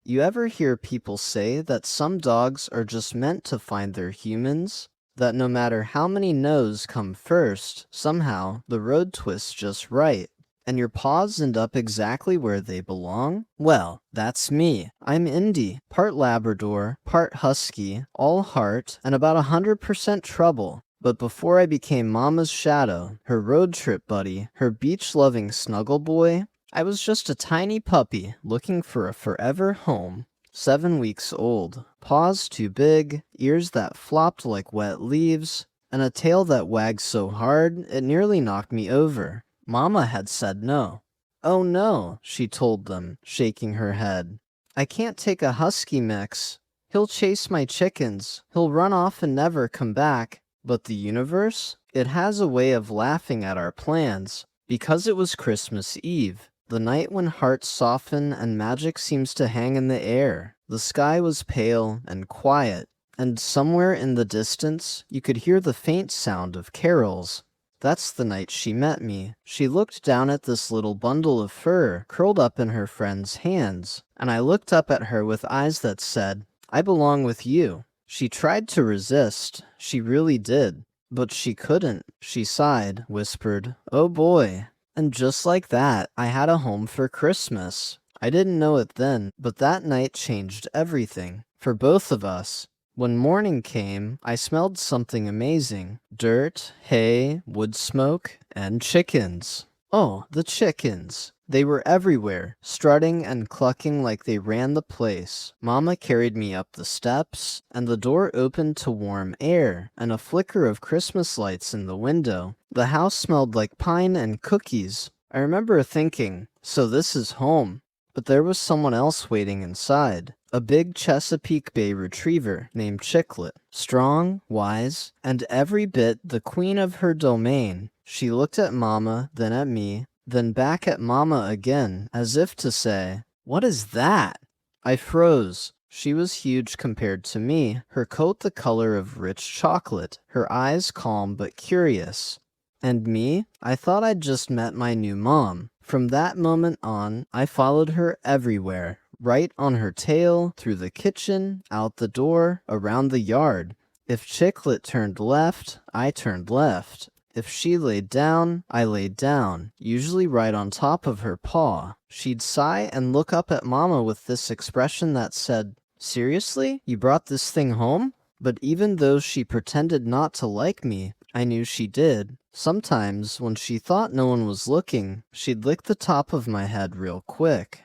You ever hear people say that some dogs are just meant to find their humans? That no matter how many no's come first, somehow the road twists just right, and your paws end up exactly where they belong? Well, that's me. I'm Indy, part Labrador, part Husky, all heart, and about 100% trouble. But before I became Mama's shadow, her road trip buddy, her beach-loving snuggle boy, I was just a tiny puppy looking for a forever home. 7 weeks old, paws too big, ears that flopped like wet leaves, and a tail that wagged so hard it nearly knocked me over. Mama had said no. "Oh no," she told them, shaking her head. "I can't take a husky mix. He'll chase my chickens. He'll run off and never come back." But the universe? It has a way of laughing at our plans. Because it was Christmas Eve, the night when hearts soften and magic seems to hang in the air. The sky was pale and quiet, and somewhere in the distance, you could hear the faint sound of carols. That's the night she met me. She looked down at this little bundle of fur curled up in her friend's hands, and I looked up at her with eyes that said, "I belong with you." She tried to resist. She really did. But she couldn't. She sighed, whispered, "Oh boy." And just like that, I had a home for Christmas. I didn't know it then, but that night changed everything. For both of us. When morning came, I smelled something amazing. Dirt, hay, wood smoke, and chickens. Oh, the chickens. They were everywhere, strutting and clucking like they ran the place. Mama carried me up the steps, and the door opened to warm air and a flicker of Christmas lights in the window. The house smelled like pine and cookies. I remember thinking, so this is home. But there was someone else waiting inside. A big Chesapeake Bay Retriever named Chiclet. Strong, wise, and every bit the queen of her domain. She looked at Mama, then at me, then back at Mama again, as if to say, "What is that?" I froze. She was huge compared to me, her coat the color of rich chocolate, her eyes calm but curious. And me? I thought I'd just met my new mom. From that moment on, I followed her everywhere. Right on her tail, through the kitchen, out the door, around the yard. If Chiclet turned left, I turned left. If she laid down, I laid down, usually right on top of her paw. She'd sigh and look up at Mama with this expression that said, "Seriously? You brought this thing home?" But even though she pretended not to like me, I knew she did. Sometimes, when she thought no one was looking, she'd lick the top of my head real quick.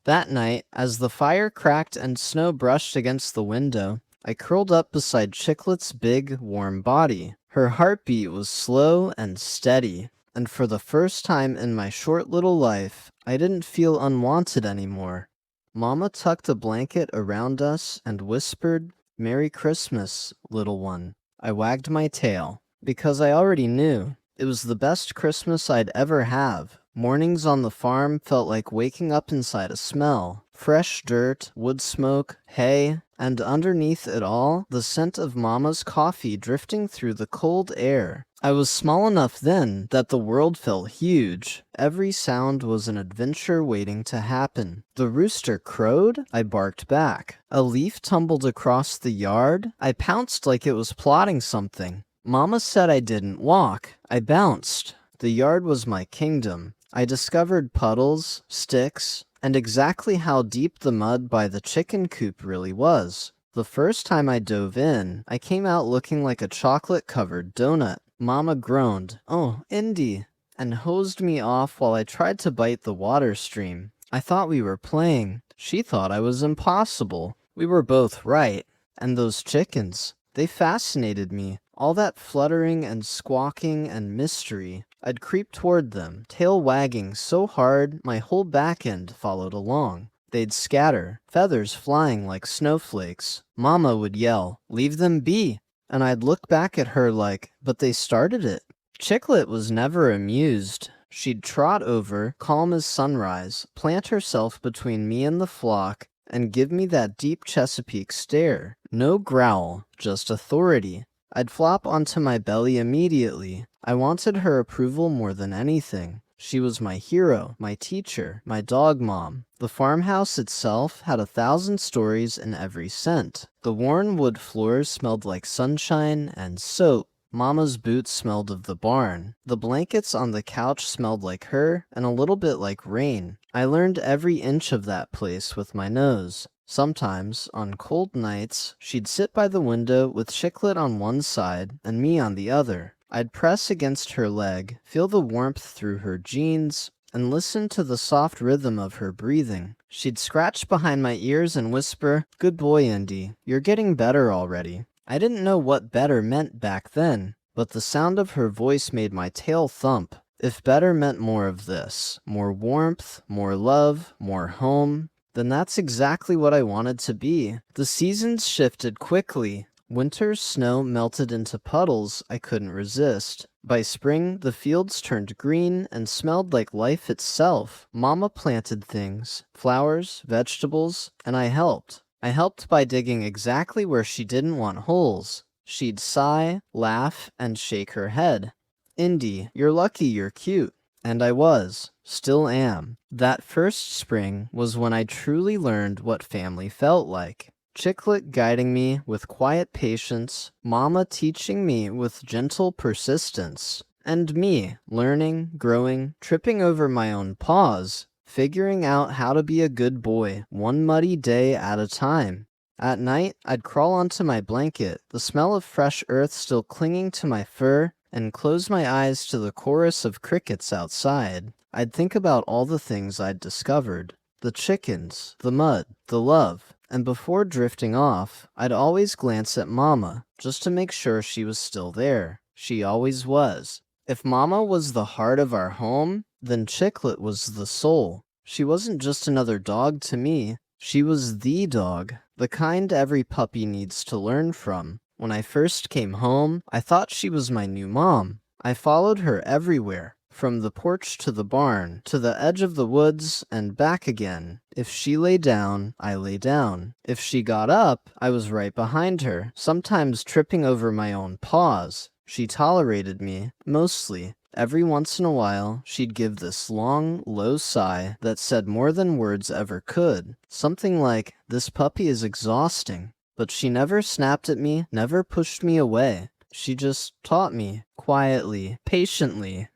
That night, as the fire cracked and snow brushed against the window, I curled up beside Chiclet's big, warm body. Her heartbeat was slow and steady, and for the first time in my short little life, I didn't feel unwanted anymore. Mama tucked a blanket around us and whispered, "Merry Christmas, little one." I wagged my tail, because I already knew. It was the best Christmas I'd ever have. Mornings on the farm felt like waking up inside a smell. Fresh dirt, wood smoke, hay, and underneath it all, the scent of Mama's coffee drifting through the cold air. I was small enough then that the world felt huge. Every sound was an adventure waiting to happen. The rooster crowed, I barked back. A leaf tumbled across the yard, I pounced like it was plotting something. Mama said I didn't walk, I bounced. The yard was my kingdom. I discovered puddles, sticks, and exactly how deep the mud by the chicken coop really was. The first time I dove in, I came out looking like a chocolate-covered donut. Mama groaned, "Oh, Indy," and hosed me off while I tried to bite the water stream. I thought we were playing. She thought I was impossible. We were both right. And those chickens, they fascinated me. All that fluttering and squawking and mystery. I'd creep toward them, tail wagging so hard my whole back end followed along. They'd scatter, feathers flying like snowflakes. Mama would yell, "Leave them be!" And I'd look back at her like, "But they started it." Chiclet was never amused. She'd trot over, calm as sunrise, plant herself between me and the flock, and give me that deep Chesapeake stare. No growl, just authority. I'd flop onto my belly immediately. I wanted her approval more than anything. She was my hero, my teacher, my dog mom. The farmhouse itself had 1,000 stories in every scent. The worn wood floors smelled like sunshine and soap. Mama's boots smelled of the barn. The blankets on the couch smelled like her and a little bit like rain. I learned every inch of that place with my nose. Sometimes, on cold nights, she'd sit by the window with Chiclet on one side and me on the other. I'd press against her leg, feel the warmth through her jeans, and listen to the soft rhythm of her breathing. She'd scratch behind my ears and whisper, "Good boy, Indy. You're getting better already." I didn't know what better meant back then, but the sound of her voice made my tail thump. If better meant more of this, more warmth, more love, more home, then that's exactly what I wanted to be. The seasons shifted quickly. Winter's snow melted into puddles I couldn't resist. By spring, the fields turned green and smelled like life itself. Mama planted things, flowers, vegetables, and I helped. I helped by digging exactly where she didn't want holes. She'd sigh, laugh, and shake her head. "Indy, you're lucky you're cute." And I was, still am. That first spring was when I truly learned what family felt like. Chiclet guiding me with quiet patience, Mama teaching me with gentle persistence, and me learning, growing, tripping over my own paws, figuring out how to be a good boy, one muddy day at a time. At night, I'd crawl onto my blanket, the smell of fresh earth still clinging to my fur, and close my eyes to the chorus of crickets outside. I'd think about all the things I'd discovered. The chickens, the mud, the love. And before drifting off, I'd always glance at Mama, just to make sure she was still there. She always was. If Mama was the heart of our home, then Chiclet was the soul. She wasn't just another dog to me. She was the dog, the kind every puppy needs to learn from. When I first came home, I thought she was my new mom. I followed her everywhere, from the porch to the barn, to the edge of the woods, and back again. If she lay down, I lay down. If she got up, I was right behind her, sometimes tripping over my own paws. She tolerated me, mostly. Every once in a while, she'd give this long, low sigh that said more than words ever could. Something like, "This puppy is exhausting." But she never snapped at me, never pushed me away. She just taught me, quietly, patiently.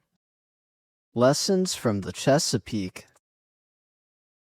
Lessons from the Chesapeake.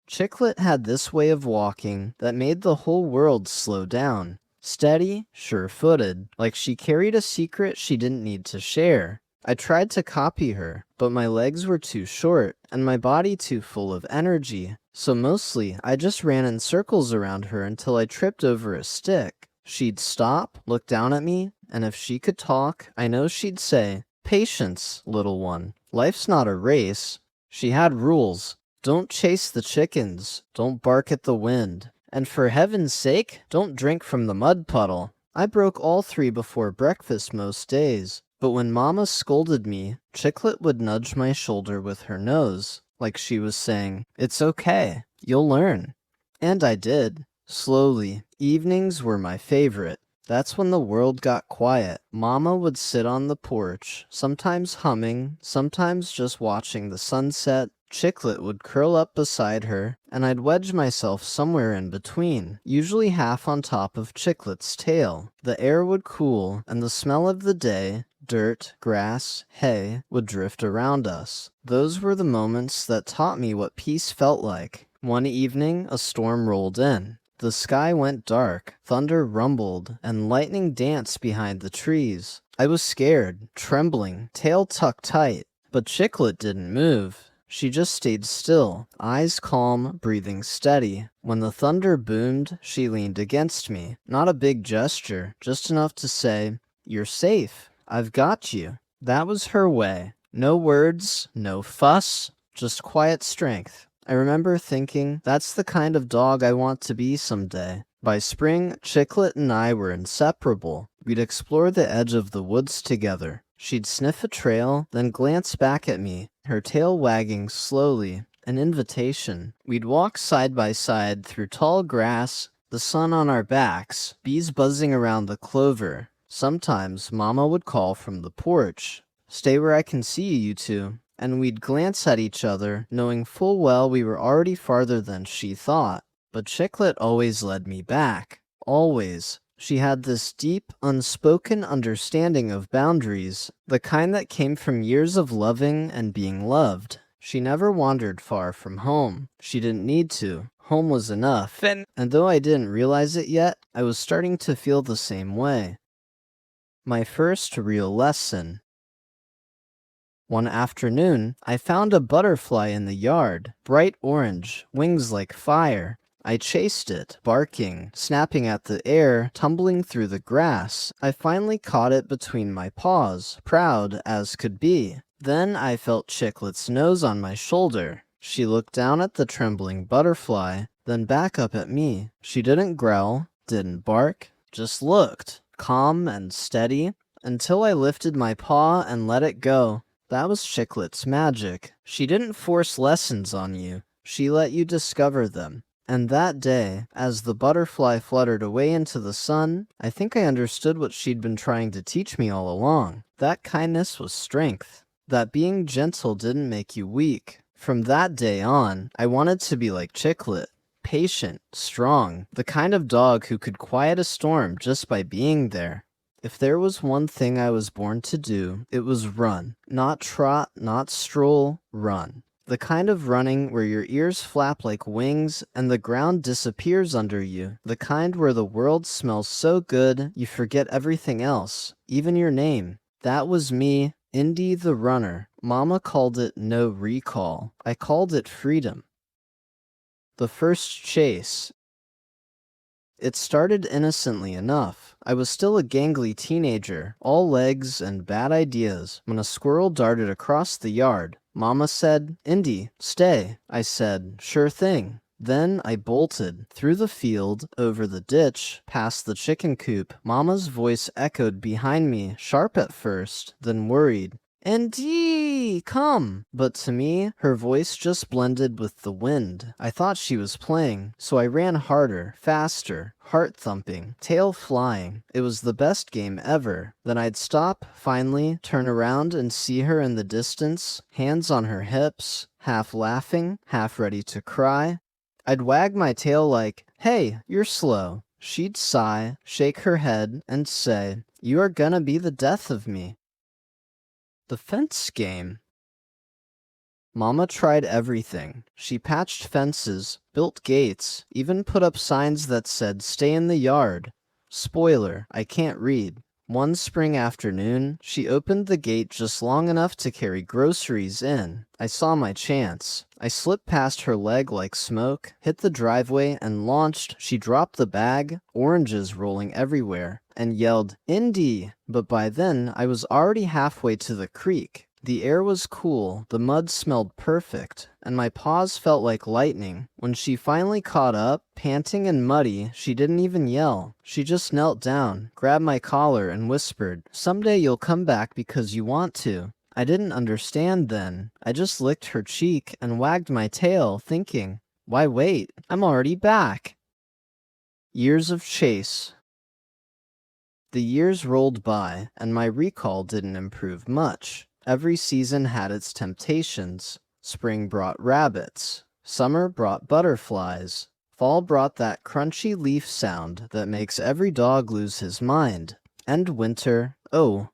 Chiclet had this way of walking that made the whole world slow down. Steady, sure-footed, like she carried a secret she didn't need to share. I tried to copy her, but my legs were too short, and my body too full of energy. So mostly, I just ran in circles around her until I tripped over a stick. She'd stop, look down at me, and if she could talk, I know she'd say, "Patience, little one. Life's not a race." She had rules. Don't chase the chickens. Don't bark at the wind. And for heaven's sake, don't drink from the mud puddle. I broke all 3 before breakfast most days. But when Mama scolded me, Chiclet would nudge my shoulder with her nose, like she was saying, "It's okay, you'll learn." And I did. Slowly. Evenings were my favorite. That's when the world got quiet. Mama would sit on the porch, sometimes humming, sometimes just watching the sunset. Chiclet would curl up beside her, and I'd wedge myself somewhere in between, usually half on top of Chiclet's tail. The air would cool, and the smell of the day, dirt, grass, hay, would drift around us. Those were the moments that taught me what peace felt like. One evening, a storm rolled in. The sky went dark, thunder rumbled, and lightning danced behind the trees. I was scared, trembling, tail tucked tight, but Chiclet didn't move. She just stayed still, eyes calm, breathing steady. When the thunder boomed, she leaned against me. Not a big gesture, just enough to say, "You're safe. I've got you." That was her way. No words, no fuss, just quiet strength. I remember thinking, that's the kind of dog I want to be someday. By spring, Chiclet and I were inseparable. We'd explore the edge of the woods together. She'd sniff a trail, then glance back at me, her tail wagging slowly, an invitation. We'd walk side by side through tall grass, the sun on our backs, bees buzzing around the clover. Sometimes Mama would call from the porch, "Stay where I can see you two." and we'd glance at each other, knowing full well we were already farther than she thought. But Chiclet always led me back. Always. She had this deep, unspoken understanding of boundaries, the kind that came from years of loving and being loved. She never wandered far from home. She didn't need to. Home was enough. And though I didn't realize it yet, I was starting to feel the same way. My first real lesson. One afternoon, I found a butterfly in the yard, bright orange, wings like fire. I chased it, barking, snapping at the air, tumbling through the grass. I finally caught it between my paws, proud as could be. Then I felt Chiclet's nose on my shoulder. She looked down at the trembling butterfly, then back up at me. She didn't growl, didn't bark, just looked, calm and steady, until I lifted my paw and let it go. That was Chiclet's magic. She didn't force lessons on you. She let you discover them. And that day, as the butterfly fluttered away into the sun, I think I understood what she'd been trying to teach me all along. That kindness was strength. That being gentle didn't make you weak. From that day on, I wanted to be like Chiclet. Patient, strong, the kind of dog who could quiet a storm just by being there. If there was one thing I was born to do, it was run. Not trot, not stroll, run. The kind of running where your ears flap like wings and the ground disappears under you. The kind where the world smells so good you forget everything else, even your name. That was me, Indy the runner. Momma called it no recall. I called it freedom. The first chase. It started innocently enough. I was still a gangly teenager, all legs and bad ideas, when a squirrel darted across the yard. Momma said, "Indy, stay." I said, "Sure thing." Then I bolted, through the field, over the ditch, past the chicken coop. Momma's voice echoed behind me, sharp at first, then worried. "Indy, come!" But to me, her voice just blended with the wind. I thought she was playing, so I ran harder, faster, heart thumping, tail flying. It was the best game ever. Then I'd stop, finally, turn around and see her in the distance, hands on her hips, half laughing, half ready to cry. I'd wag my tail like, "Hey, you're slow." She'd sigh, shake her head, and say, "You are gonna be the death of me." The fence game. Momma tried everything. She patched fences, built gates, even put up signs that said, "Stay in the yard." Spoiler, I can't read. One spring afternoon, she opened the gate just long enough to carry groceries in. I saw my chance. I slipped past her leg like smoke, hit the driveway, and launched. She dropped the bag, oranges rolling everywhere, and yelled, "Indy!" But by then, I was already halfway to the creek. The air was cool, the mud smelled perfect, and my paws felt like lightning. When she finally caught up, panting and muddy, she didn't even yell. She just knelt down, grabbed my collar, and whispered, "Someday you'll come back because you want to." I didn't understand then. I just licked her cheek and wagged my tail, thinking, why wait? I'm already back. Years of chase. The years rolled by, and my recall didn't improve much. Every season had its temptations. Spring brought rabbits. Summer brought butterflies. Fall brought that crunchy leaf sound that makes every dog lose his mind. And winter,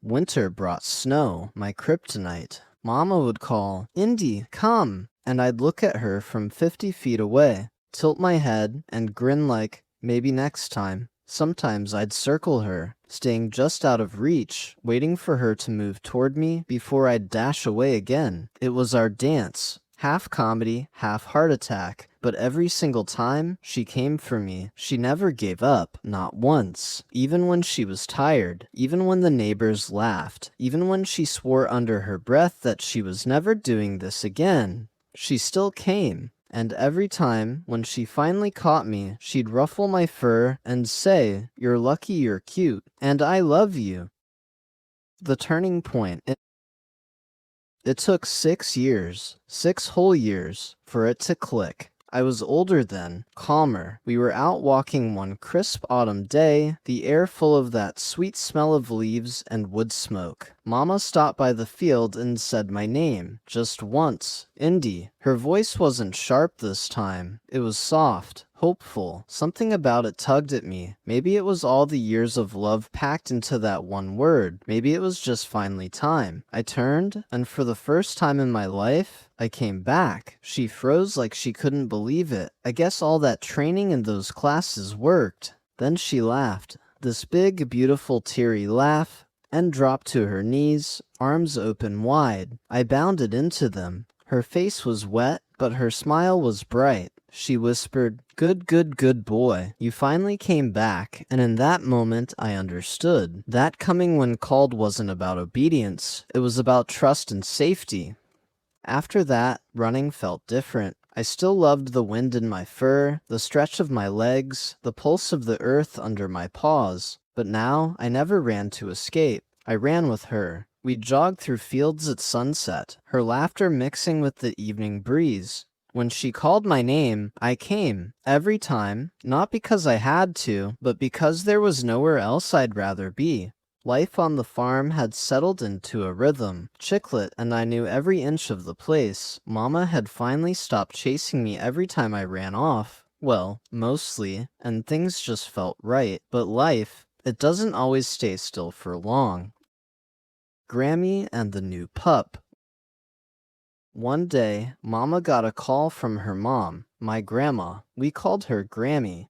winter brought snow, my kryptonite. Momma would call, "Indy, come!" And I'd look at her from 50 feet away, tilt my head, and grin like, maybe next time. Sometimes I'd circle her, staying just out of reach, waiting for her to move toward me before I'd dash away again. It was our dance, half comedy, half heart attack, but every single time she came for me, she never gave up, not once. Even when she was tired, even when the neighbors laughed, even when she swore under her breath that she was never doing this again, she still came. And every time, when she finally caught me, she'd ruffle my fur and say, "You're lucky you're cute, and I love you." The turning point. It took 6 years, 6 whole years, for it to click. I was older then, calmer. We were out walking one crisp autumn day, the air full of that sweet smell of leaves and wood smoke. Momma stopped by the field and said my name, just once, Indy. Her voice wasn't sharp this time. It was soft, hopeful. Something about it tugged at me. Maybe it was all the years of love packed into that one word. Maybe it was just finally time. I turned, and for the first time in my life, I came back. She froze like she couldn't believe it. I guess all that training in those classes worked. Then she laughed. This big, beautiful, teary laugh, and dropped to her knees, arms open wide. I bounded into them. Her face was wet, but her smile was bright. She whispered, "Good, good, good boy. You finally came back." And in that moment, I understood. That coming when called wasn't about obedience. It was about trust and safety. After that, running felt different. I still loved the wind in my fur, the stretch of my legs, the pulse of the earth under my paws. But now, I never ran to escape. I ran with her. We jogged through fields at sunset, her laughter mixing with the evening breeze. When she called my name, I came, every time, not because I had to, but because there was nowhere else I'd rather be. Life on the farm had settled into a rhythm. Chiclet and I knew every inch of the place. Momma had finally stopped chasing me every time I ran off. Well, mostly, and things just felt right. But life, it doesn't always stay still for long. Grammy and the new pup. One day, Momma got a call from her mom, my grandma. We called her Grammy.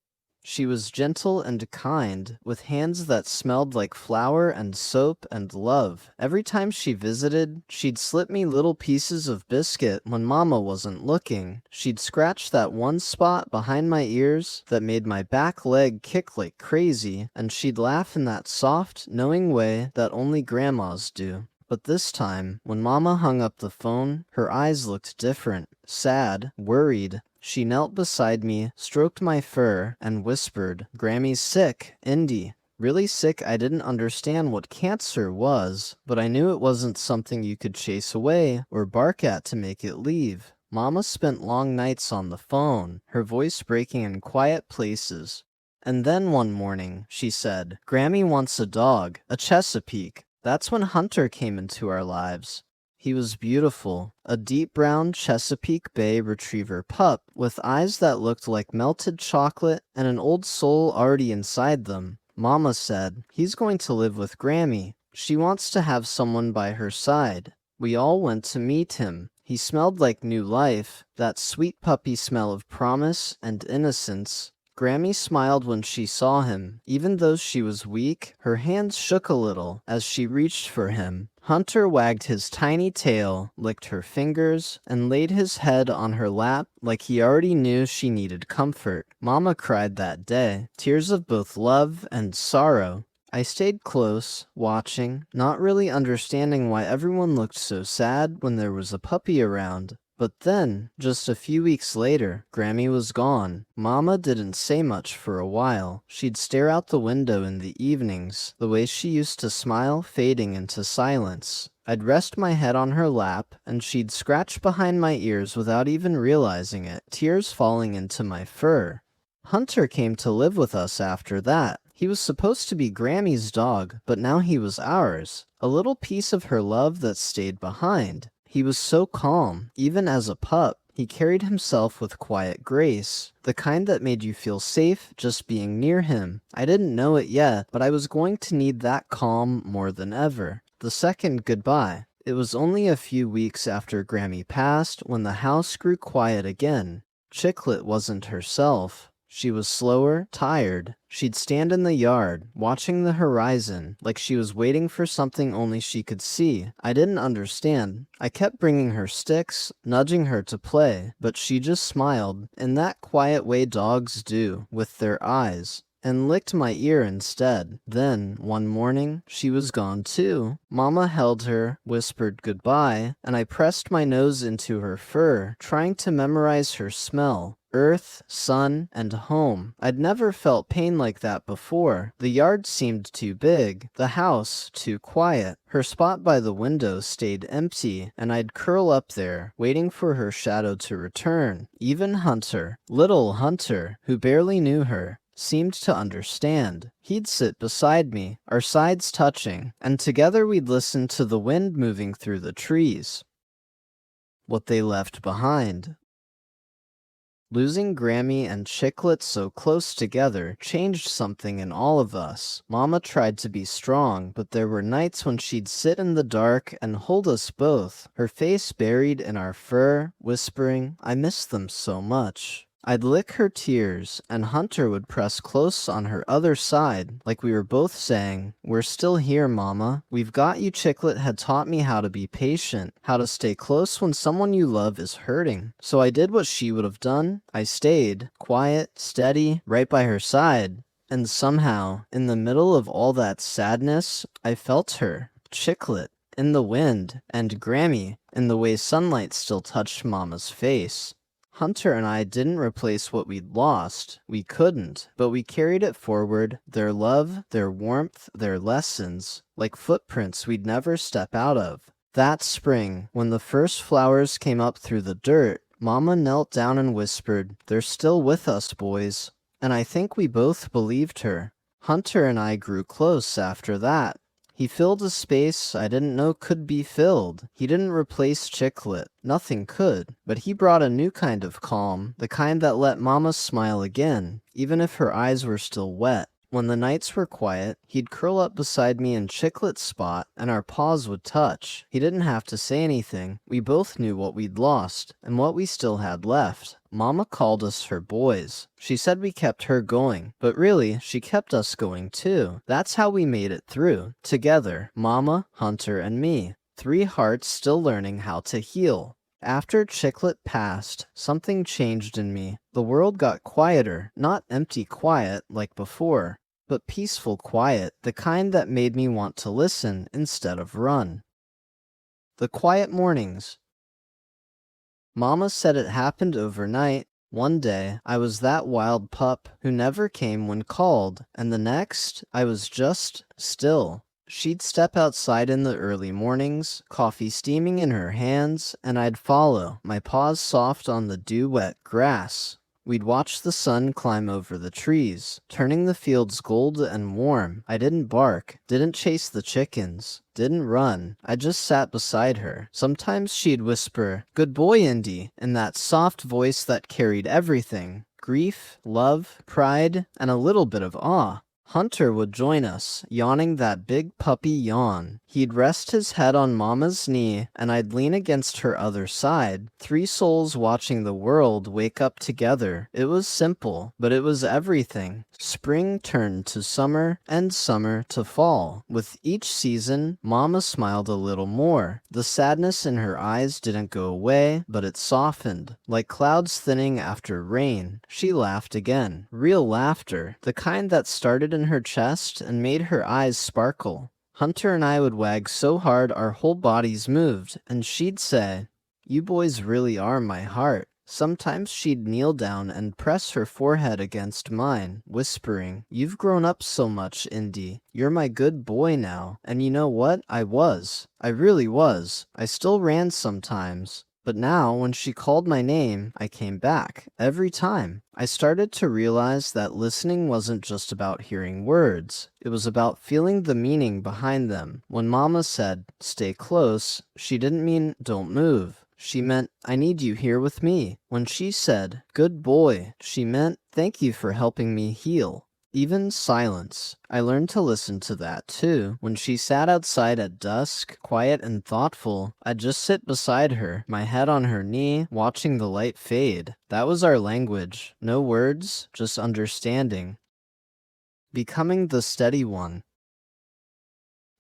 She was gentle and kind, with hands that smelled like flour and soap and love. Every time she visited, she'd slip me little pieces of biscuit when Momma wasn't looking. She'd scratch that one spot behind my ears that made my back leg kick like crazy, and she'd laugh in that soft, knowing way that only grandmas do. But this time, when Momma hung up the phone, her eyes looked different, sad, worried. She knelt beside me, stroked my fur, and whispered, "Grammy's sick, Indy." Really sick. I didn't understand what cancer was, but I knew it wasn't something you could chase away or bark at to make it leave. Momma spent long nights on the phone, her voice breaking in quiet places. And then one morning, she said, "Grammy wants a dog, a Chesapeake." That's when Hunter came into our lives. He was beautiful, a deep brown Chesapeake Bay Retriever pup with eyes that looked like melted chocolate and an old soul already inside them. Momma said, "He's going to live with Grammy. She wants to have someone by her side." We all went to meet him. He smelled like new life, that sweet puppy smell of promise and innocence. Grammy smiled when she saw him. Even though she was weak, her hands shook a little as she reached for him. Hunter wagged his tiny tail, licked her fingers, and laid his head on her lap like he already knew she needed comfort. Momma cried that day, tears of both love and sorrow. I stayed close, watching, not really understanding why everyone looked so sad when there was a puppy around. But then, just a few weeks later, Grammy was gone. Momma didn't say much for a while. She'd stare out the window in the evenings, the way she used to smile fading into silence. I'd rest my head on her lap, and she'd scratch behind my ears without even realizing it, tears falling into my fur. Hunter came to live with us after that. He was supposed to be Grammy's dog, but now he was ours. A little piece of her love that stayed behind. He was so calm, even as a pup. He carried himself with quiet grace, the kind that made you feel safe just being near him. I didn't know it yet, but I was going to need that calm more than ever. The second goodbye. It was only a few weeks after Grammy passed when the house grew quiet again. Chiclet wasn't herself. She was slower, tired. She'd stand in the yard, watching the horizon, like she was waiting for something only she could see. I didn't understand. I kept bringing her sticks, nudging her to play, but she just smiled, in that quiet way dogs do, with their eyes, and licked my ear instead. Then, one morning, she was gone too. Momma held her, whispered goodbye, and I pressed my nose into her fur, trying to memorize her smell. Earth, sun, and home. I'd never felt pain like that before. The yard seemed too big, the house too quiet. Her spot by the window stayed empty, and I'd curl up there, waiting for her shadow to return. Even Hunter, little Hunter, who barely knew her, seemed to understand. He'd sit beside me, our sides touching, and together we'd listen to the wind moving through the trees. What they left behind. Losing Grammy and Chiclet so close together changed something in all of us. Momma tried to be strong, but there were nights when she'd sit in the dark and hold us both, her face buried in our fur, whispering, "I miss them so much." I'd lick her tears, and Hunter would press close on her other side, like we were both saying, "We're still here, Momma. We've got you." Chiclet had taught me how to be patient, how to stay close when someone you love is hurting. So I did what she would have done. I stayed, quiet, steady, right by her side. And somehow, in the middle of all that sadness, I felt her, Chiclet, in the wind, and Grammy, in the way sunlight still touched Mama's face. Hunter and I didn't replace what we'd lost. We couldn't, but we carried it forward, their love, their warmth, their lessons, like footprints we'd never step out of. That spring, when the first flowers came up through the dirt, Momma knelt down and whispered, "They're still with us, boys." And I think we both believed her. Hunter and I grew close after that. He filled a space I didn't know could be filled. He didn't replace Chiclet. Nothing could. But he brought a new kind of calm, the kind that let Mama smile again, even if her eyes were still wet. When the nights were quiet, he'd curl up beside me in Chiclet's spot, and our paws would touch. He didn't have to say anything. We both knew what we'd lost, and what we still had left. Momma called us her boys. She said we kept her going, but really, she kept us going too. That's how we made it through. Together, Momma, Hunter, and me. 3 hearts still learning how to heal. After Chiclet passed, something changed in me. The world got quieter, not empty quiet like before, but peaceful quiet, the kind that made me want to listen instead of run. The quiet mornings. Momma said it happened overnight. One day, I was that wild pup who never came when called, and the next, I was just still. She'd step outside in the early mornings, coffee steaming in her hands, and I'd follow, my paws soft on the dew-wet grass. We'd watch the sun climb over the trees, turning the fields gold and warm. I didn't bark, didn't chase the chickens, didn't run. I just sat beside her. Sometimes she'd whisper, "Good boy, Indy," in that soft voice that carried everything: grief, love, pride, and a little bit of awe. Hunter would join us, yawning that big puppy yawn. He'd rest his head on Mama's knee, and I'd lean against her other side. 3 souls watching the world wake up together. It was simple, but it was everything. Spring turned to summer, and summer to fall. With each season, Momma smiled a little more. The sadness in her eyes didn't go away, but it softened, like clouds thinning after rain. She laughed again. Real laughter, the kind that started in her chest and made her eyes sparkle. Hunter and I would wag so hard our whole bodies moved, and she'd say, "You boys really are my heart." Sometimes she'd kneel down and press her forehead against mine, whispering, "You've grown up so much, Indy. You're my good boy now." And you know what? I was. I really was. I still ran sometimes. But now, when she called my name, I came back. Every time. I started to realize that listening wasn't just about hearing words. It was about feeling the meaning behind them. When Momma said, "Stay close," she didn't mean, "Don't move." She meant, "I need you here with me." When she said, "Good boy," she meant, "Thank you for helping me heal." Even silence. I learned to listen to that too. When she sat outside at dusk, quiet and thoughtful, I'd just sit beside her, my head on her knee, watching the light fade. That was our language. No words, just understanding. Becoming the steady one.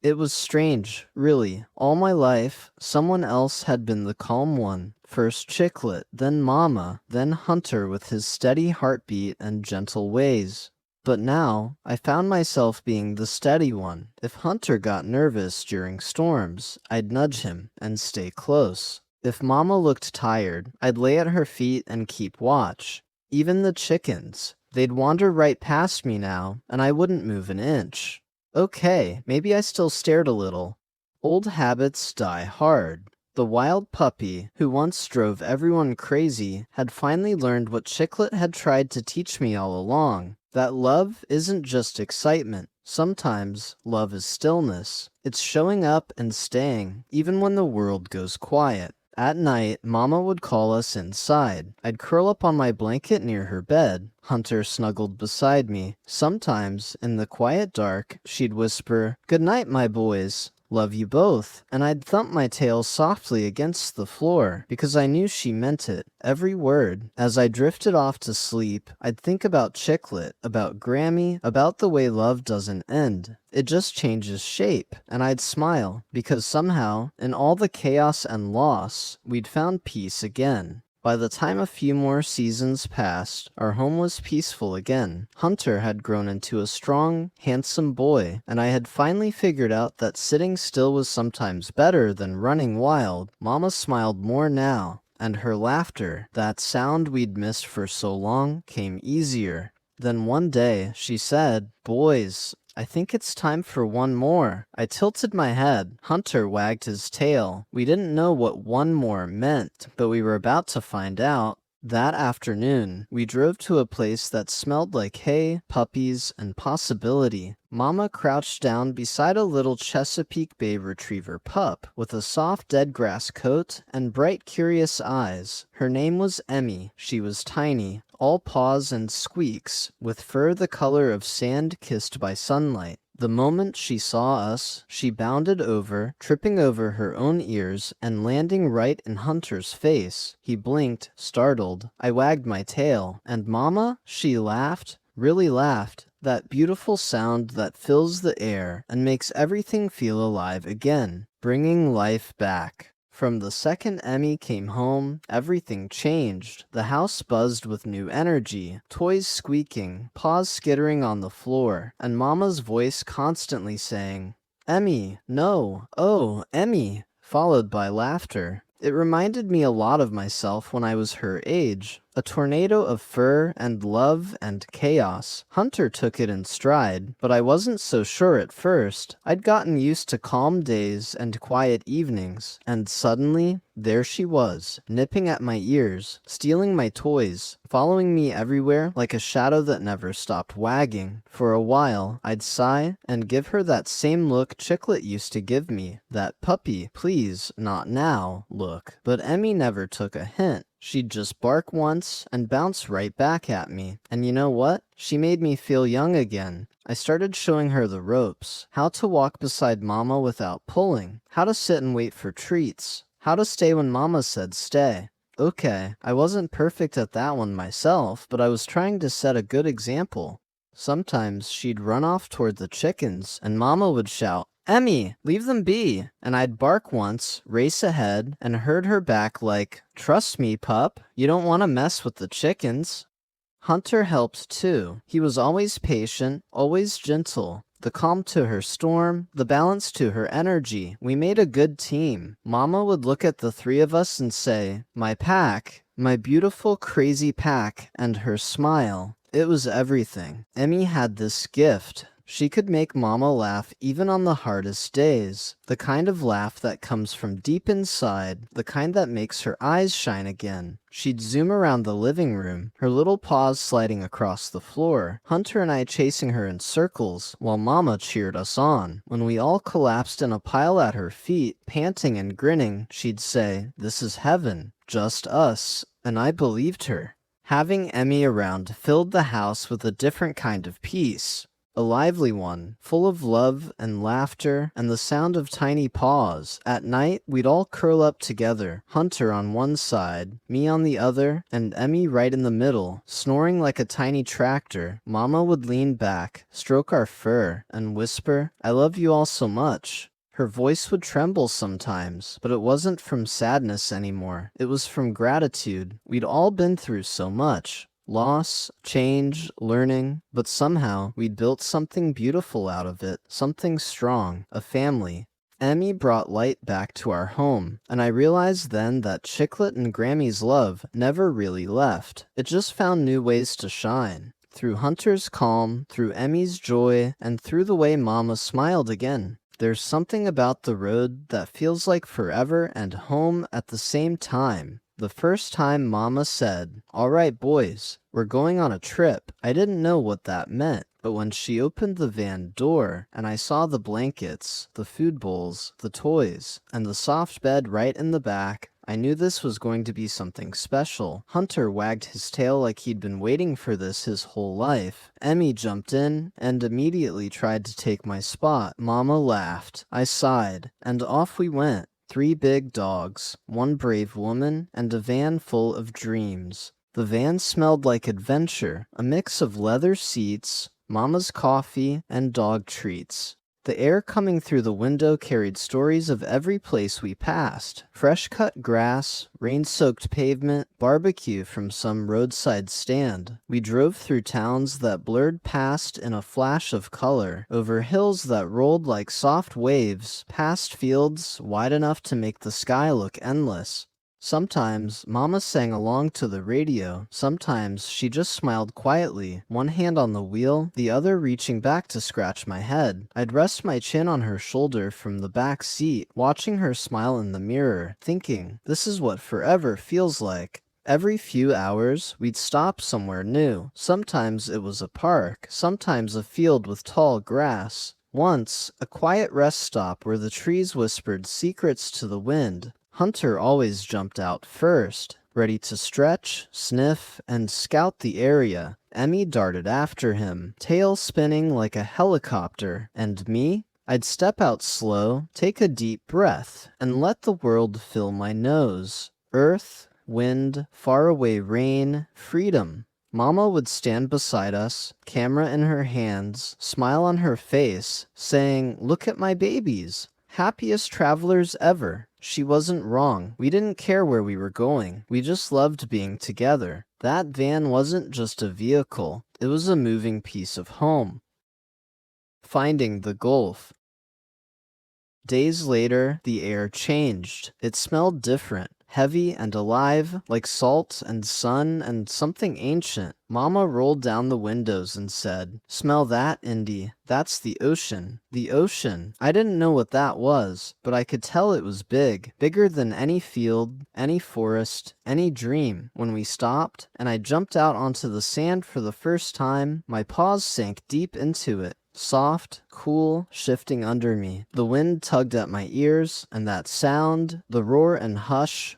It was strange, really. All my life, someone else had been the calm one. First Chiclet, then Momma, then Hunter with his steady heartbeat and gentle ways. But now, I found myself being the steady one. If Hunter got nervous during storms, I'd nudge him and stay close. If Momma looked tired, I'd lay at her feet and keep watch. Even the chickens. They'd wander right past me now, and I wouldn't move an inch. Okay, maybe I still stared a little. Old habits die hard. The wild puppy, who once drove everyone crazy, had finally learned what Chiclet had tried to teach me all along, That love isn't just excitement. Sometimes love is stillness. It's showing up and staying, even when the world goes quiet. At night, Mama would call us inside. I'd curl up on my blanket near her bed. Hunter snuggled beside me. Sometimes, in the quiet dark, she'd whisper, "Good night, my boys. Love you both." And I'd thump my tail softly against the floor, because I knew she meant it, every word. As I drifted off to sleep, I'd think about Chiclet, about Grammy, about the way love doesn't end. It just changes shape, and I'd smile, because somehow, in all the chaos and loss, we'd found peace again. By the time a few more seasons passed, our home was peaceful again. Hunter had grown into a strong, handsome boy, and I had finally figured out that sitting still was sometimes better than running wild. Mama smiled more now, and her laughter, that sound we'd missed for so long, came easier. Then one day, she said, "Boys, I think it's time for one more." I tilted my head. Hunter wagged his tail. We didn't know what one more meant, but we were about to find out. That afternoon, we drove to a place that smelled like hay, puppies, and possibility. Mama crouched down beside a little Chesapeake Bay Retriever pup with a soft dead grass coat and bright curious eyes. Her name was Emmy. She was tiny, all paws and squeaks, with fur the color of sand kissed by sunlight. The moment she saw us, she bounded over, tripping over her own ears and landing right in Hunter's face. He blinked, startled. I wagged my tail, and Mama, she laughed, really laughed. That beautiful sound that fills the air and makes everything feel alive again, bringing life back. From the second Emmy came home, everything changed. The house buzzed with new energy, toys squeaking, paws skittering on the floor, and Mama's voice constantly saying, "Emmy, no, oh, Emmy," followed by laughter. It reminded me a lot of myself when I was her age. A tornado of fur and love and chaos. Hunter took it in stride, but I wasn't so sure at first. I'd gotten used to calm days and quiet evenings, and suddenly, there she was, nipping at my ears, stealing my toys, following me everywhere like a shadow that never stopped wagging. For a while, I'd sigh and give her that same look Chiclet used to give me, that "puppy, please, not now" look. But Emmy never took a hint. She'd just bark once and bounce right back at me. And you know what? She made me feel young again. I started showing her the ropes. How to walk beside Mama without pulling. How to sit and wait for treats. How to stay when Mama said stay. Okay, I wasn't perfect at that one myself, but I was trying to set a good example. Sometimes she'd run off toward the chickens, and Mama would shout, "Emmy, leave them be." And I'd bark once, race ahead, and herd her back like, "Trust me, pup, you don't want to mess with the chickens." Hunter helped too. He was always patient, always gentle. The calm to her storm, the balance to her energy. We made a good team. Mama would look at the three of us and say, "My pack, my beautiful crazy pack," and her smile. It was everything. Emmy had this gift. She could make Mama laugh even on the hardest days. The kind of laugh that comes from deep inside, the kind that makes her eyes shine again. She'd zoom around the living room, her little paws sliding across the floor, Hunter and I chasing her in circles, while Mama cheered us on. When we all collapsed in a pile at her feet, panting and grinning, she'd say, "This is heaven, just us," and I believed her. Having Emmy around filled the house with a different kind of peace. A lively one, full of love and laughter and the sound of tiny paws. At night, we'd all curl up together, Hunter on one side, me on the other, and Emmy right in the middle, snoring like a tiny tractor. Mama would lean back, stroke our fur, and whisper, "I love you all so much." Her voice would tremble sometimes, but it wasn't from sadness anymore. It was from gratitude. We'd all been through so much. Loss, change, learning, but somehow we'd built something beautiful out of it, something strong, a family. Emmy brought light back to our home, and I realized then that Chiclet and Grammy's love never really left. It just found new ways to shine. Through Hunter's calm, through Emmy's joy, and through the way Mama smiled again. There's something about the road that feels like forever and home at the same time. The first time Mama said, "All right, boys, we're going on a trip," I didn't know what that meant. But when she opened the van door and I saw the blankets, the food bowls, the toys, and the soft bed right in the back, I knew this was going to be something special. Hunter wagged his tail like he'd been waiting for this his whole life. Emmy jumped in and immediately tried to take my spot. Mama laughed. I sighed, and off we went. 3 big dogs, 1 brave woman, and a van full of dreams. The van smelled like adventure, a mix of leather seats, Mama's coffee, and dog treats. The air coming through the window carried stories of every place we passed. Fresh-cut grass, rain-soaked pavement, barbecue from some roadside stand. We drove through towns that blurred past in a flash of color, over hills that rolled like soft waves, past fields wide enough to make the sky look endless. Sometimes Mama sang along to the radio, sometimes she just smiled quietly, one hand on the wheel, the other reaching back to scratch my head. I'd rest my chin on her shoulder from the back seat, watching her smile in the mirror, thinking, this is what forever feels like. Every few hours, we'd stop somewhere new. Sometimes it was a park, sometimes a field with tall grass. Once, a quiet rest stop where the trees whispered secrets to the wind. Hunter always jumped out first, ready to stretch, sniff, and scout the area. Emmy darted after him, tail spinning like a helicopter, and me? I'd step out slow, take a deep breath, and let the world fill my nose. Earth, wind, faraway rain, freedom. Mama would stand beside us, camera in her hands, smile on her face, saying, "Look at my babies. Happiest travelers ever." She wasn't wrong. We didn't care where we were going. We just loved being together. That van wasn't just a vehicle. It was a moving piece of home. Finding the Gulf. Days later, the air changed. It smelled different. Heavy and alive, like salt and sun and something ancient. Mama rolled down the windows and said, "Smell that, Indy. That's the ocean." The ocean. I didn't know what that was, but I could tell it was big. Bigger than any field, any forest, any dream. When we stopped, and I jumped out onto the sand for the first time, my paws sank deep into it. Soft, cool, shifting under me. The wind tugged at my ears, and that sound, the roar and hush,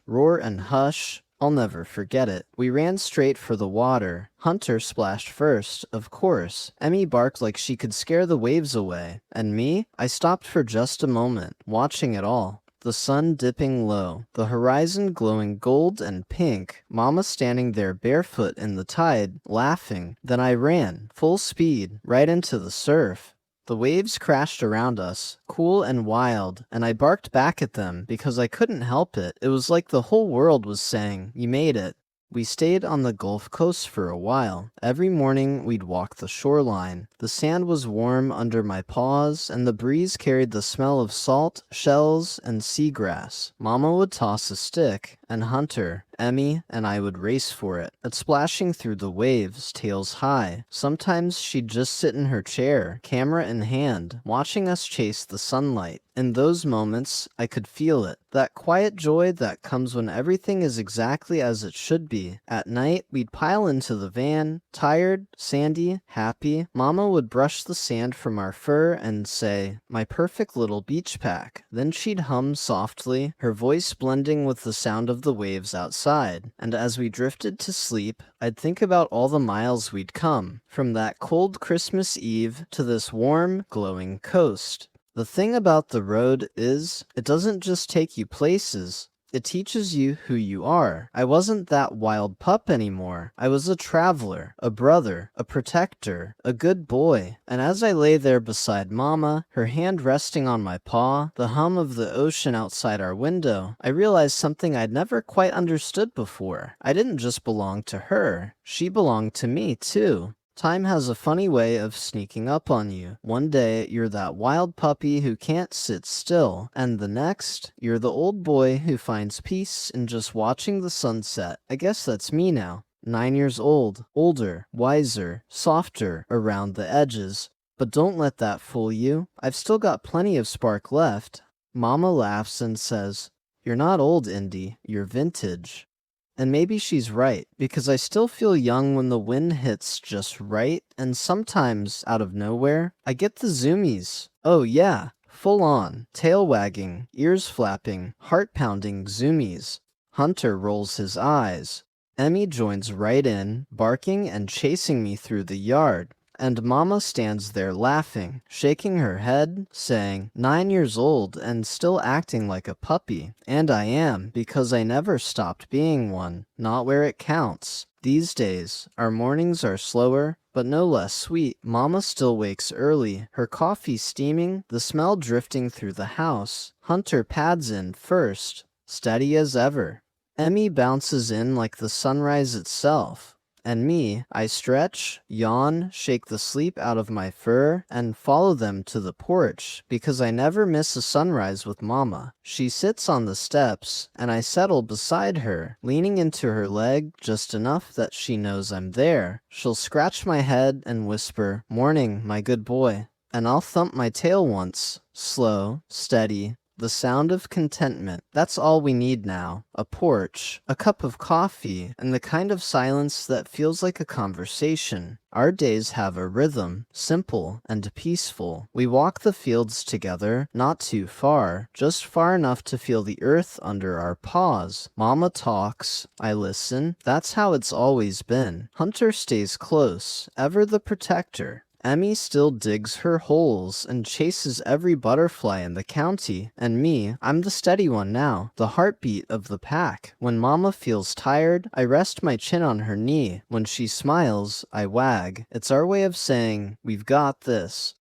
I'll never forget it. We ran straight for the water. Hunter splashed first, of course. Emmy barked like she could scare the waves away. And me? I stopped for just a moment, watching it all. The sun dipping low, the horizon glowing gold and pink, Mama standing there barefoot in the tide, laughing. Then I ran, full speed, right into the surf. The waves crashed around us, cool and wild, and I barked back at them because I couldn't help it. It was like the whole world was saying, "You made it." We stayed on the Gulf Coast for a while. Every morning we'd walk the shoreline. The sand was warm under my paws, and the breeze carried the smell of salt, shells, and seagrass. Mama would toss a stick, and Hunter, Emmy, and I would race for it, splashing through the waves, tails high. Sometimes she'd just sit in her chair, camera in hand, watching us chase the sunlight. In those moments, I could feel it. That quiet joy that comes when everything is exactly as it should be. At night, we'd pile into the van, tired, sandy, happy. Mama would brush the sand from our fur and say, "My perfect little beach pack." Then she'd hum softly, her voice blending with the sound of the waves outside. And as we drifted to sleep, I'd think about all the miles we'd come, from that cold Christmas Eve to this warm, glowing coast. The thing about the road is, it doesn't just take you places, it teaches you who you are. I wasn't that wild pup anymore. I was a traveler, a brother, a protector, a good boy. And as I lay there beside Mama, her hand resting on my paw, the hum of the ocean outside our window, I realized something I'd never quite understood before. I didn't just belong to her. She belonged to me, too. Time has a funny way of sneaking up on you. One day, you're that wild puppy who can't sit still, and the next, you're the old boy who finds peace in just watching the sunset. I guess that's me now. 9 years old, older, wiser, softer around the edges. But don't let that fool you. I've still got plenty of spark left. Mama laughs and says, "You're not old, Indy. You're vintage." And maybe she's right, because I still feel young when the wind hits just right, and sometimes, out of nowhere, I get the zoomies. Oh yeah, full on, tail wagging, ears flapping, heart pounding zoomies. Hunter rolls his eyes. Emmy joins right in, barking and chasing me through the yard. And Momma stands there laughing, shaking her head, saying, 9 years old and still acting like a puppy. And I am, because I never stopped being one, not where it counts. These days, our mornings are slower, but no less sweet. Momma still wakes early, her coffee steaming, the smell drifting through the house. Hunter pads in first, steady as ever. Emmy bounces in like the sunrise itself. And me, I stretch, yawn, shake the sleep out of my fur, and follow them to the porch, because I never miss a sunrise with Momma. She sits on the steps, and I settle beside her, leaning into her leg just enough that she knows I'm there. She'll scratch my head and whisper, "Morning, my good boy." And I'll thump my tail once, slow, steady, the sound of contentment. That's all we need now. A porch, a cup of coffee, and the kind of silence that feels like a conversation. Our days have a rhythm, simple and peaceful. We walk the fields together, not too far, just far enough to feel the earth under our paws. Momma talks, I listen. That's how it's always been. Hunter stays close, ever the protector. Emmy still digs her holes and chases every butterfly in the county, and me, I'm the steady one now, the heartbeat of the pack. When Momma feels tired, I rest my chin on her knee. When she smiles, I wag. It's our way of saying, we've got this.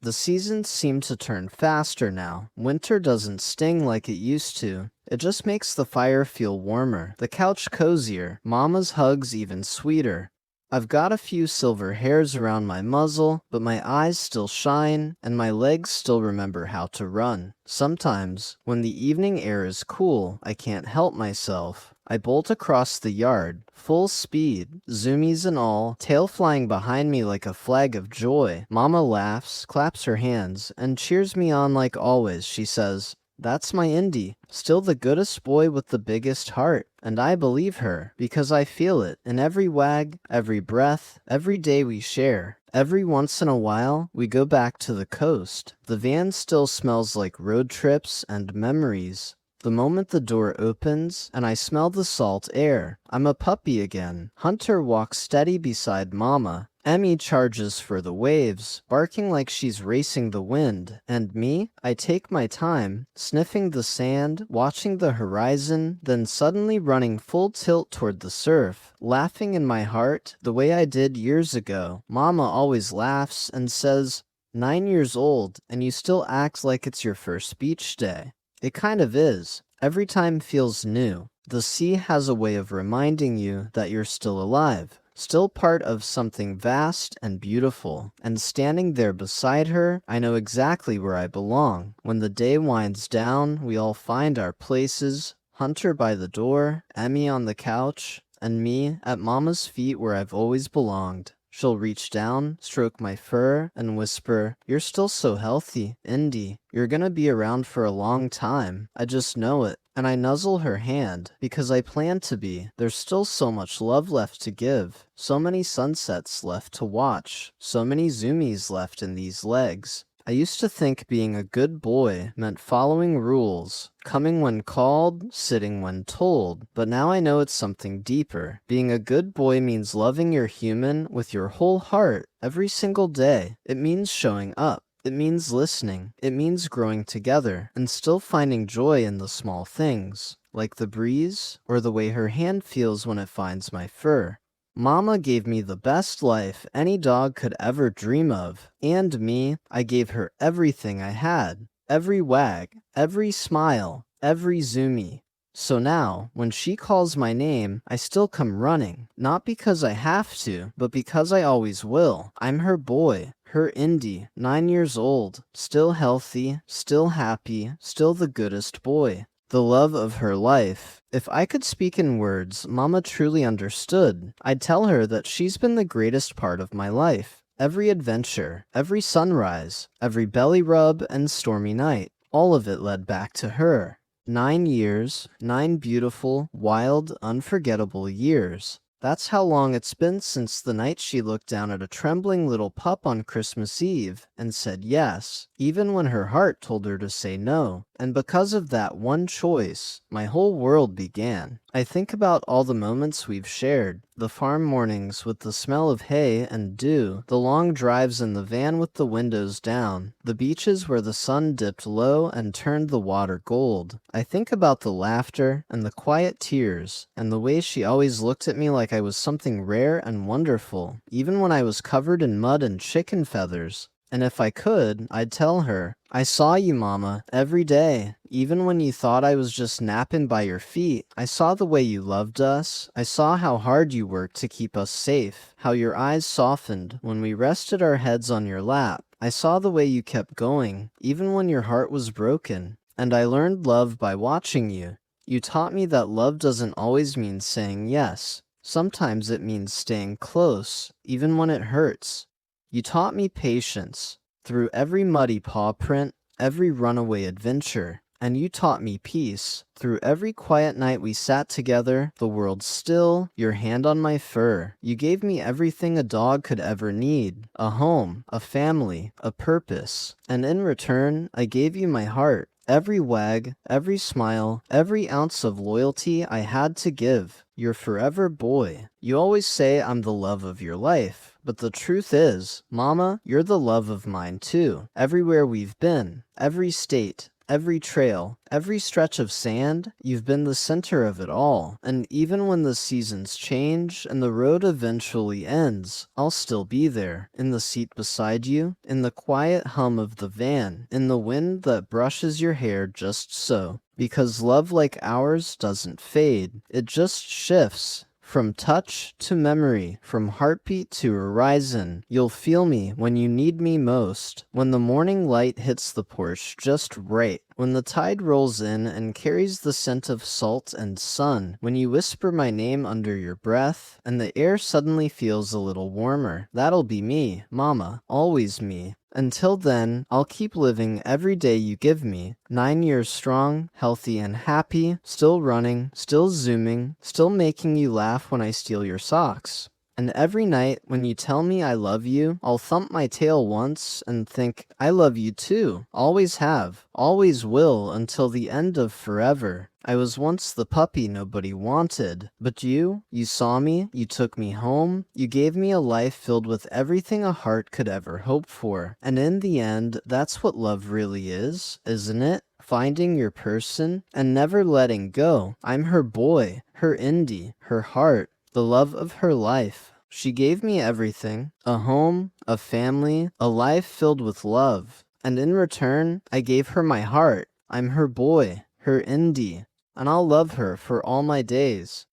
The seasons seem to turn faster now. Winter doesn't sting like it used to. It just makes the fire feel warmer, the couch cozier, Momma's hugs even sweeter. I've got a few silver hairs around my muzzle, but my eyes still shine, and my legs still remember how to run. Sometimes, when the evening air is cool, I can't help myself. I bolt across the yard, full speed, zoomies and all, tail flying behind me like a flag of joy. Momma laughs, claps her hands, and cheers me on like always. She says, "That's my Indy, still the goodest boy with the biggest heart." And I believe her, because I feel it in every wag, every breath, every day we share. Every once in a while, we go back to the coast. The van still smells like road trips and memories. The moment the door opens, and I smell the salt air, I'm a puppy again. Hunter walks steady beside Momma. Emmy charges for the waves, barking like she's racing the wind. And me, I take my time, sniffing the sand, watching the horizon, then suddenly running full tilt toward the surf, laughing in my heart the way I did years ago. Momma always laughs and says, 9 years old, and you still act like it's your first beach day. It kind of is. Every time feels new. The sea has a way of reminding you that you're still alive, still part of something vast and beautiful. And standing there beside her, I know exactly where I belong. When the day winds down, we all find our places. Hunter by the door, Emmy on the couch, and me at Momma's feet where I've always belonged. She'll reach down, stroke my fur, and whisper, "You're still so healthy, Indy. You're gonna be around for a long time. I just know it." And I nuzzle her hand, because I plan to be. There's still so much love left to give, so many sunsets left to watch, so many zoomies left in these legs. I used to think being a good boy meant following rules, coming when called, sitting when told, but now I know it's something deeper. Being a good boy means loving your human with your whole heart every single day. It means showing up. It means listening. It means growing together and still finding joy in the small things, like the breeze or the way her hand feels when it finds my fur. Momma gave me the best life any dog could ever dream of. And me, I gave her everything I had. Every wag, every smile, every zoomie. So now, when she calls my name, I still come running. Not because I have to, but because I always will. I'm her boy, her Indy, 9 years old, still healthy, still happy, still the goodest boy. The love of her life. If I could speak in words Momma truly understood, I'd tell her that she's been the greatest part of my life. Every adventure, every sunrise, every belly rub and stormy night, all of it led back to her. 9 years, 9 beautiful, wild, unforgettable years. That's how long it's been since the night she looked down at a trembling little pup on Christmas Eve and said yes, even when her heart told her to say no. And because of that one choice, my whole world began. I think about all the moments we've shared, the farm mornings with the smell of hay and dew, the long drives in the van with the windows down, the beaches where the sun dipped low and turned the water gold. I think about the laughter and the quiet tears, and the way she always looked at me like I was something rare and wonderful, even when I was covered in mud and chicken feathers. And if I could, I'd tell her, I saw you, Momma, every day. Even when you thought I was just napping by your feet, I saw the way you loved us. I saw how hard you worked to keep us safe, how your eyes softened when we rested our heads on your lap. I saw the way you kept going, even when your heart was broken. And I learned love by watching you. You taught me that love doesn't always mean saying yes. Sometimes it means staying close, even when it hurts. You taught me patience through every muddy paw print, every runaway adventure. And you taught me peace through every quiet night we sat together, the world still, your hand on my fur. You gave me everything a dog could ever need, a home, a family, a purpose. And in return, I gave you my heart. Every wag, every smile, every ounce of loyalty I had to give. Your forever boy. You always say I'm the love of your life, but the truth is, Momma, you're the love of mine too. Everywhere we've been, every state, every trail, every stretch of sand, you've been the center of it all. And even when the seasons change and the road eventually ends, I'll still be there, in the seat beside you, in the quiet hum of the van, in the wind that brushes your hair just so. Because love like ours doesn't fade, it just shifts. From touch to memory, from heartbeat to horizon, you'll feel me when you need me most. When the morning light hits the porch just right. When the tide rolls in and carries the scent of salt and sun. When you whisper my name under your breath, and the air suddenly feels a little warmer. That'll be me, Momma, always me. Until then, I'll keep living every day you give me. 9 years strong, healthy and happy, still running, still zooming, still making you laugh when I steal your socks. And every night, when you tell me I love you, I'll thump my tail once and think, I love you too. Always have, always will, until the end of forever. I was once the puppy nobody wanted, but you saw me, you took me home, you gave me a life filled with everything a heart could ever hope for. And in the end, that's what love really is, isn't it? Finding your person and never letting go. I'm her boy, her Indy, her heart, the love of her life. She gave me everything, a home, a family, a life filled with love. And in return, I gave her my heart. I'm her boy, her Indy, and I'll love her for all my days.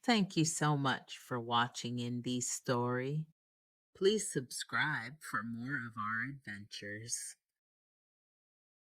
Thank you so much for watching Indy's story. Please subscribe for more of our adventures.